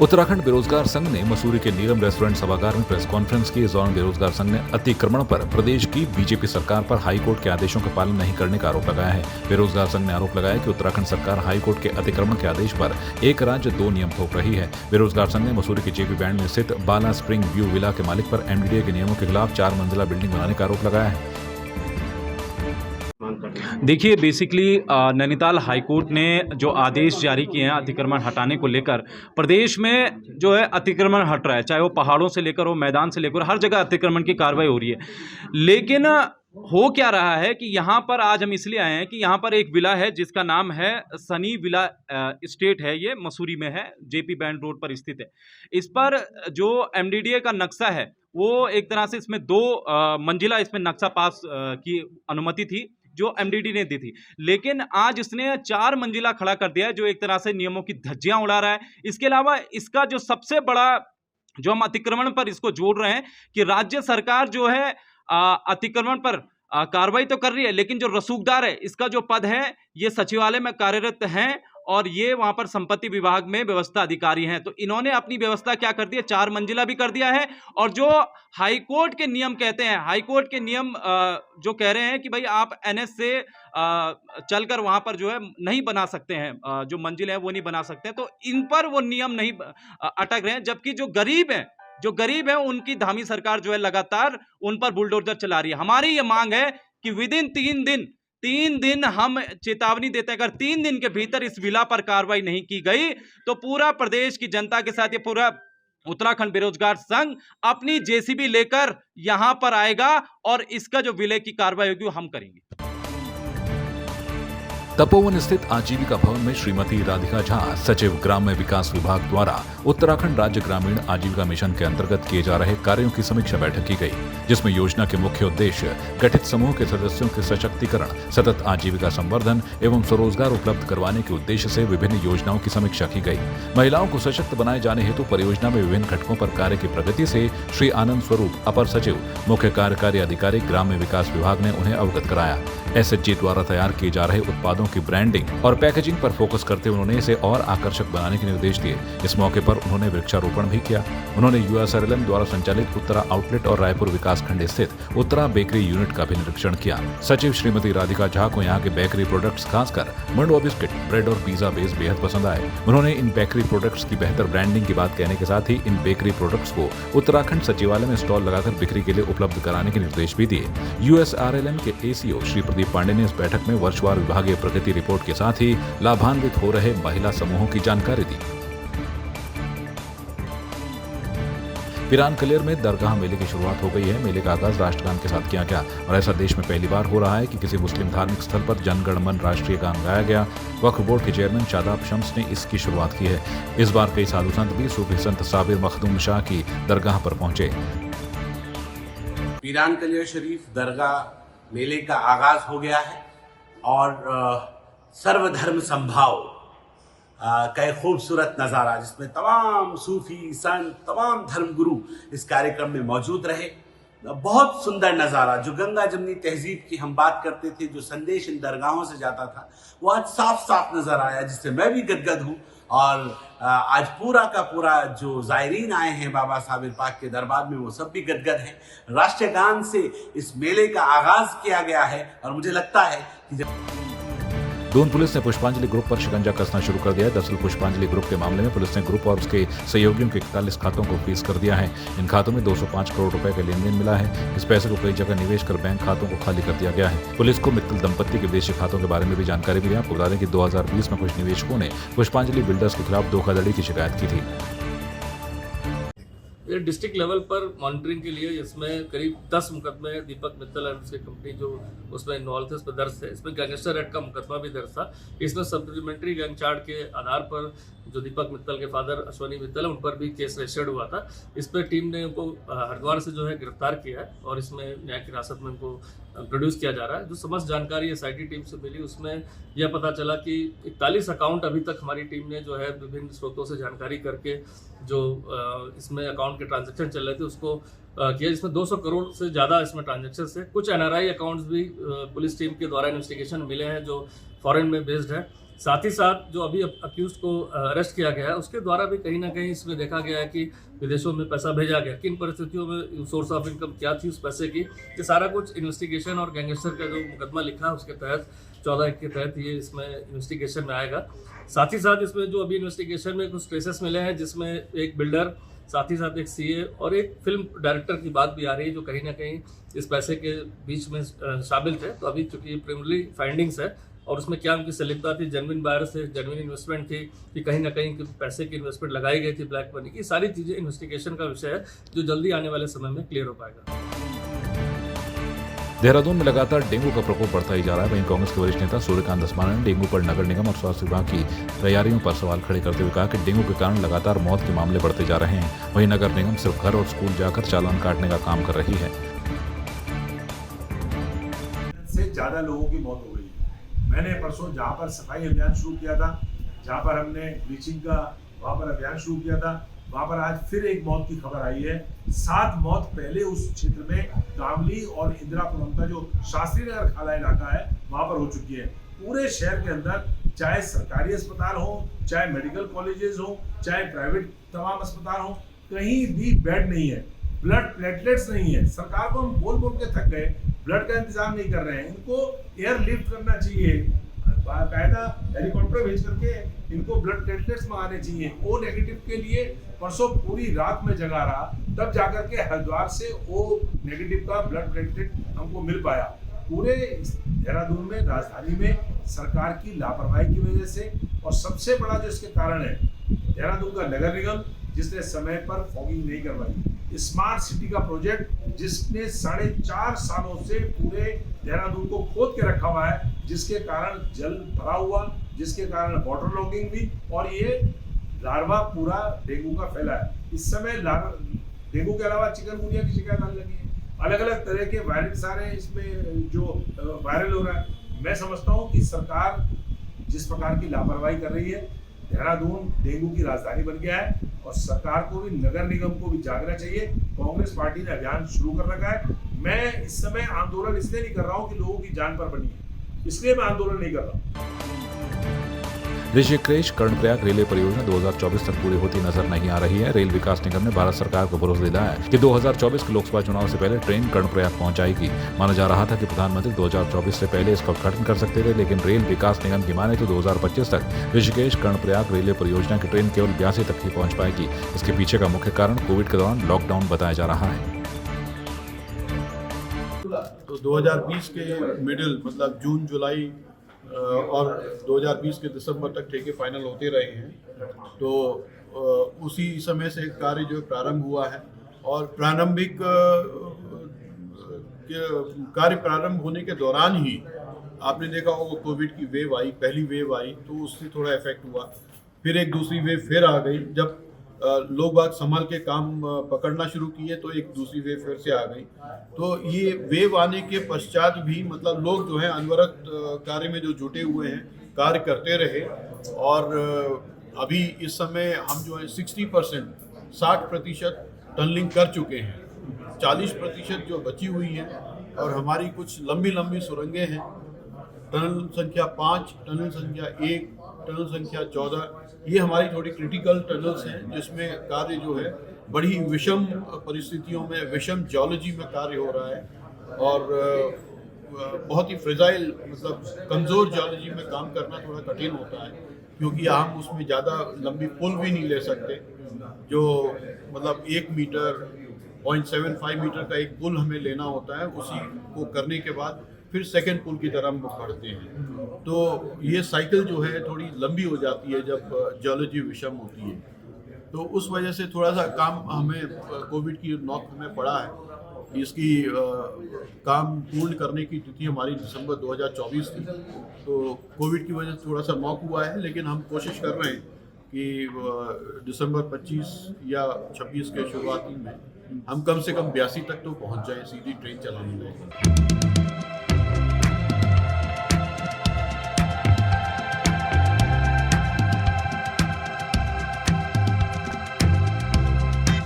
उत्तराखंड बेरोजगार संघ ने मसूरी के नीलम रेस्टोरेंट सभागार में प्रेस कॉन्फ्रेंस की। इस दौरान बेरोजगार संघ ने अतिक्रमण पर प्रदेश की बीजेपी सरकार पर हाईकोर्ट के आदेशों का पालन नहीं करने का आरोप लगाया है। बेरोजगार संघ ने आरोप लगाया कि उत्तराखंड सरकार हाईकोर्ट के अतिक्रमण के आदेश पर एक राज्य दो नियम थोप रही है। बेरोजगार संघ ने मसूरी के जेपी बैंड में स्थित बाला स्प्रिंग व्यू विला के मालिक पर एमडीडीए के नियमों के खिलाफ 4 मंजिला बिल्डिंग बनाने का आरोप लगाया है। देखिए, बेसिकली नैनीताल हाईकोर्ट ने जो आदेश जारी किए हैं अतिक्रमण हटाने को लेकर, प्रदेश में जो है अतिक्रमण हट रहा है, चाहे वो पहाड़ों से लेकर हो, मैदान से लेकर, हर जगह अतिक्रमण की कार्रवाई हो रही है। लेकिन हो क्या रहा है कि यहाँ पर आज हम इसलिए आए हैं कि यहाँ पर एक विला है जिसका नाम है सनी विला स्टेट है, ये मसूरी में है, जेपी बैंड रोड पर स्थित है। इस पर जो एमडीडीए का नक्शा है वो एक तरह से इसमें 2 मंजिला इसमें नक्शा पास की अनुमति थी जो एमडीडी ने दी थी, लेकिन आज इसने 4 मंजिला खड़ा कर दिया है जो एक तरह से नियमों की धज्जियां उड़ा रहा है। इसके अलावा इसका जो सबसे बड़ा जो हम अतिक्रमण पर इसको जोड़ रहे हैं कि राज्य सरकार जो है अतिक्रमण पर कार्रवाई तो कर रही है, लेकिन जो रसूखदार है इसका जो पद है ये सचिवालय में कार्यरत हैं और ये वहां पर संपत्ति विभाग में व्यवस्था अधिकारी हैं। तो इन्होंने अपनी व्यवस्था क्या कर दी है, 4 मंजिला भी कर दिया है। और जो हाईकोर्ट के नियम कहते हैं, हाईकोर्ट के नियम जो कह रहे हैं कि भाई आप एनएच से चलकर वहां पर जो है नहीं बना सकते हैं, जो मंजिल है वो नहीं बना सकते हैं, तो इन पर वो नियम नहीं अटक रहे हैं। जबकि जो गरीब है उनकी धामी सरकार जो है लगातार उन पर बुलडोजर चला रही है। हमारी ये मांग है कि विदिन 3 दिन हम चेतावनी देते हैं, अगर 3 दिन के भीतर इस विला पर कार्रवाई नहीं की गई तो पूरा प्रदेश की जनता के साथ ये पूरा उत्तराखंड बेरोजगार संघ अपनी जेसीबी लेकर यहां पर आएगा और इसका जो विलय की कार्रवाई होगी वो हम करेंगे। तपोवन स्थित आजीविका भवन में श्रीमती राधिका झा, सचिव ग्राम्य विकास विभाग द्वारा उत्तराखंड राज्य ग्रामीण आजीविका मिशन के अंतर्गत किए जा रहे कार्यों की समीक्षा बैठक की गई, जिसमें योजना के मुख्य उद्देश्य गठित समूह के सदस्यों के सशक्तिकरण, सतत आजीविका संवर्धन एवं स्वरोजगार उपलब्ध करवाने के उद्देश्य से विभिन्न योजनाओं की समीक्षा की गई। महिलाओं को सशक्त बनाए जाने हेतु परियोजना में विभिन्न घटकों पर कार्य की प्रगति से श्री आनंद स्वरूप, अपर सचिव, मुख्य कार्यकारी अधिकारी, ग्राम्य विकास विभाग ने उन्हें अवगत कराया। एसएचजी द्वारा तैयार किए जा रहे उत्पादों की ब्रांडिंग और पैकेजिंग पर फोकस करते हुए उन्होंने इसे और आकर्षक बनाने के निर्देश दिए। इस मौके पर उन्होंने वृक्षारोपण भी किया। उन्होंने यूएसआरएलएम द्वारा संचालित उत्तरा आउटलेट और रायपुर विकास खंड स्थित उत्तरा बेकरी यूनिट का भी निरीक्षण किया। सचिव श्रीमती राधिका झा को यहाँ के बेकरी प्रोडक्ट्स, खासकर मंडुआ बिस्किट, ब्रेड और पिज्जा बेस बेहद पसंद आए। उन्होंने इन बेकरी प्रोडक्ट्स की बेहतर ब्रांडिंग की बात कहने के साथ ही इन बेकरी प्रोडक्ट्स को उत्तराखंड सचिवालय में स्टॉल लगाकर बिक्री के लिए उपलब्ध कराने के निर्देश भी दिए। यूएसआरएलएम के एसीओ श्री प्रदीप पांडे ने इस बैठक में वर्षवार विभागीय प्रगति रिपोर्ट के साथ ही लाभान्वित हो रहे महिला समूहों की जानकारी दी। पिरान कलेर में दरगाह मेले की शुरुआत हो गई है। मेले का आगाज राष्ट्रगान के साथ किया गया और ऐसा देश में पहली बार हो रहा है कि किसी मुस्लिम धार्मिक स्थल पर जन गण मन राष्ट्रीय गान गाया गया। वक्फ बोर्ड के चेयरमैन शादाब शम्स ने इसकी शुरुआत की है। इस बार कई साधु संत भी सूफी संत साबिर मखदूम शाह की दरगाह पर पहुंचे। पिरान कलेर शरीफ दरगाह मेले का आगाज हो गया है और सर्वधर्म संभाव का एक खूबसूरत नज़ारा, जिसमें तमाम सूफी संत, तमाम धर्मगुरु इस कार्यक्रम में मौजूद रहे। बहुत सुंदर नज़ारा, जो गंगा जमनी तहजीब की हम बात करते थे, जो संदेश इन दरगाहों से जाता था, वो आज साफ साफ नजर आया, जिससे मैं भी गदगद हूँ। और आज पूरा का पूरा जो जायरीन आए हैं बाबा साबिर पाक के दरबार में, वो सब भी गदगद हैं। राष्ट्रीय गान से इस मेले का आगाज किया गया है और मुझे लगता है कि जब दून पुलिस ने पुष्पांजलि ग्रुप पर शिकंजा कसना शुरू कर दिया है। दरअसल पुष्पांजलि ग्रुप के मामले में पुलिस ने ग्रुप और उसके सहयोगियों के 41 खातों को फ्रीज कर दिया है। इन खातों में 205 करोड़ रुपए का लेन देन मिला है। इस पैसे को कई जगह निवेश कर बैंक खातों को खाली कर दिया गया है। पुलिस को मित्तल दंपत्ति के विदेशी खातों के बारे में भी जानकारी मिली है। आपको बता दें कि 2020 में कुछ निवेशकों ने पुष्पांजलि बिल्डर्स के खिलाफ धोखाधड़ी की शिकायत की थी। डिस्ट्रिक्ट लेवल पर मॉनिटरिंग के लिए इसमें करीब 10 मुकदमे दीपक मित्तल और उसकी कंपनी जो उसमें इन्वॉल्व थे उस पर दर्ज थे। इसमें गैंगस्टर एक्ट का मुकदमा भी दर्ज था। इसमें सप्लीमेंट्री गैंग चार्ट के आधार पर जो दीपक मित्तल के फादर अश्वनी मित्तल है उन पर भी केस रजिस्टर्ड हुआ था। इस पर टीम ने उनको हरिद्वार से जो है गिरफ्तार किया है और इसमें न्यायिक हिरासत में उनको प्रोड्यूस किया जा रहा है। जो समस्त जानकारी एसआईटी टीम से मिली उसमें यह पता चला कि 41 अकाउंट अभी तक हमारी टीम ने जो है विभिन्न स्रोतों से जानकारी करके जो इसमें अकाउंट के ट्रांजैक्शन चल रहे थे उसको किया, जिसमें 200 करोड़ से ज़्यादा इसमें ट्रांजैक्शन है। कुछ एनआरआई अकाउंट्स भी पुलिस टीम के द्वारा इन्वेस्टिगेशन मिले हैं जो फॉरेन में बेस्ड है। साथ ही साथ जो अभी अक्यूज को अरेस्ट किया गया है उसके द्वारा भी कहीं ना कहीं इसमें देखा गया है कि विदेशों में पैसा भेजा गया, किन परिस्थितियों में सोर्स ऑफ इनकम क्या थी उस पैसे की, ये सारा कुछ इन्वेस्टिगेशन और गैंगस्टर का जो मुकदमा लिखा है उसके तहत 14 के तहत ये इसमें इन्वेस्टिगेशन में आएगा। साथ ही साथ इसमें जो अभी इन्वेस्टिगेशन में कुछ ट्रेसेस मिले हैं जिसमें एक बिल्डर, साथ ही साथ एक सीए और एक फिल्म डायरेक्टर की बात भी आ रही है जो कहीं ना कहीं इस पैसे के बीच में शामिल थे। तो अभी चूंकि प्रिलिमिनरी फाइंडिंग्स है और उसमें क्या उनकी संलिप्तता थी, जेन्युइन बायर से जेन्युइन इन्वेस्टमेंट थी कि कहीं ना कहीं पैसे की इन्वेस्टमेंट लगाई गई थी ब्लैक मनी की, सारी चीज़ें इन्वेस्टिगेशन का विषय है जो जल्दी आने वाले समय में क्लियर हो पाएगा। देहरादून में लगातार डेंगू का प्रकोप बढ़ता ही जा रहा है। वहीं कांग्रेस के वरिष्ठ नेता सूर्यकांत धस्माना ने डेंगू पर नगर निगम और स्वास्थ्य विभाग की तैयारियों पर सवाल खड़े करते हुए कहा कि डेंगू के कारण लगातार मौत के मामले बढ़ते जा रहे हैं। वहीं नगर निगम सिर्फ घर और स्कूल जाकर चालान काटने का काम कर रही है। से ज्यादा लोगों की मौत हो गई। मैंने परसों जहाँ पर सफाई अभियान शुरू किया था, जहाँ पर हमने ब्लीचिंग का वहाँ पर अभियान शुरू किया था, वहाँ पर आज फिर एक मौत की खबर आई है। 7 मौत पहले उस क्षेत्र में गामली और इंदिरापुरम का जो शास्त्री नगर खाला इलाका है वहाँ पर हो चुकी है। पूरे शहर के अंदर चाहे सरकारी अस्पताल हो, चाहे मेडिकल कॉलेजेस हो, चाहे प्राइवेट तमाम अस्पताल हो, कहीं भी बेड नहीं है, ब्लड प्लेटलेट्स नहीं है। सरकार को हम बोल बोल के थक गए, ब्लड का इंतजाम नहीं कर रहे हैं। इनको एयरलिफ्ट करना चाहिए, बाकायदा हेलीकॉप्टर भेज करके इनको ब्लड प्लेटलेट्स मंगाने चाहिए। ओ नेगेटिव के लिए परसों पूरी रात में जगा रहा, तब जाकर के हरिद्वार से ओ नेगेटिव का ब्लड प्लेटलेट हमको मिल पाया। पूरे देहरादून में, राजधानी में सरकार की लापरवाही की वजह से, और सबसे बड़ा जो इसके कारण है देहरादून का नगर निगम जिसने समय पर फॉगिंग नहीं करवाई, स्मार्ट सिटी का प्रोजेक्ट जिसने 4.5 सालों से पूरे देहरादून को खोद के रखा हुआ है, जिसके कारण जल भरा हुआ, जिसके कारण वाटर लॉगिंग भी, और ये लार्वा पूरा डेंगू का फैला है। इस समय डेंगू के अलावा चिकनगुनिया की शिकायत आने लगी है। अलग अलग तरह के वायरस सारे इसमें जो वायरल हो रहा है। मैं समझता हूँ कि सरकार जिस प्रकार की लापरवाही कर रही है, देहरादून डेंगू की राजधानी बन गया है और सरकार को भी, नगर निगम को भी जागना चाहिए। कांग्रेस पार्टी ने अभियान शुरू कर रखा है। मैं इस समय आंदोलन इसलिए नहीं कर रहा हूं कि लोगों की जान पर बनी है, इसलिए मैं आंदोलन नहीं कर रहा हूं। ऋषिकेश कर्णप्रयाग रेलवे परियोजना 2024 तक पूरी होती नजर नहीं आ रही है। रेल विकास निगम ने भारत सरकार को भरोसा दिलाया है कि 2024 के लोकसभा चुनाव से पहले ट्रेन कर्णप्रयाग पहुंच जाएगी। माना जा रहा था कि प्रधानमंत्री 2024 से पहले इसका उद्घाटन कर सकते थे, लेकिन रेल विकास निगम की माने तो 2025 तक ऋषिकेश कर्णप्रयाग रेलवे परियोजना की ट्रेन केवल 82 तक ही पहुंच पाएगी। इसके पीछे का मुख्य कारण कोविड के दौरान लॉकडाउन बताया जा रहा है। तो 2020 के मिडिल मतलब जून जुलाई और 2020 के दिसंबर तक ठेके फाइनल होते रहे हैं। तो उसी समय से कार्य जो प्रारंभ हुआ है और प्रारंभिक कार्य प्रारंभ होने के दौरान ही आपने देखा होगा कोविड की वेव आई, पहली वेव आई तो उससे थोड़ा इफेक्ट हुआ। फिर एक दूसरी वेव फिर आ गई, जब लोग बाग संभाल के काम पकड़ना शुरू किए तो एक दूसरी वेव फिर से आ गई। तो ये वेव आने के पश्चात भी मतलब लोग जो है अनवरत कार्य में जो जुटे हुए हैं, कार्य करते रहे। और अभी इस समय हम जो है 60% टनलिंग कर चुके हैं, 40% जो बची हुई है। और हमारी कुछ लंबी लंबी सुरंगें हैं, टनल संख्या 5, टनल संख्या 1, टनल संख्या 14, ये हमारी थोड़ी क्रिटिकल टनल्स हैं जिसमें कार्य जो है बड़ी विषम परिस्थितियों में, विषम जियोलॉजी में कार्य हो रहा है। और बहुत ही फ्रेजाइल मतलब कमज़ोर जियोलॉजी में काम करना थोड़ा कठिन होता है, क्योंकि हम उसमें ज़्यादा लंबी पुल भी नहीं ले सकते। जो मतलब 1 मीटर 0.75 मीटर का एक पुल हमें लेना होता है, उसी को करने के बाद फिर सेकेंड पुल की तरफ हम बढ़ते हैं। तो ये साइकिल जो है थोड़ी लंबी हो जाती है जब जियोलॉजी विषम होती है। तो उस वजह से थोड़ा सा काम हमें कोविड की नौक हमें पड़ा है। इसकी काम पूर्ण करने की तिथि हमारी दिसंबर 2024 थी, तो कोविड की वजह से थोड़ा सा नौक हुआ है। लेकिन हम कोशिश कर रहे हैं कि दिसंबर 25 या 26 के शुरुआती में हम कम से कम 82 तक तो पहुंच जाएं सीधी ट्रेन चलाने में।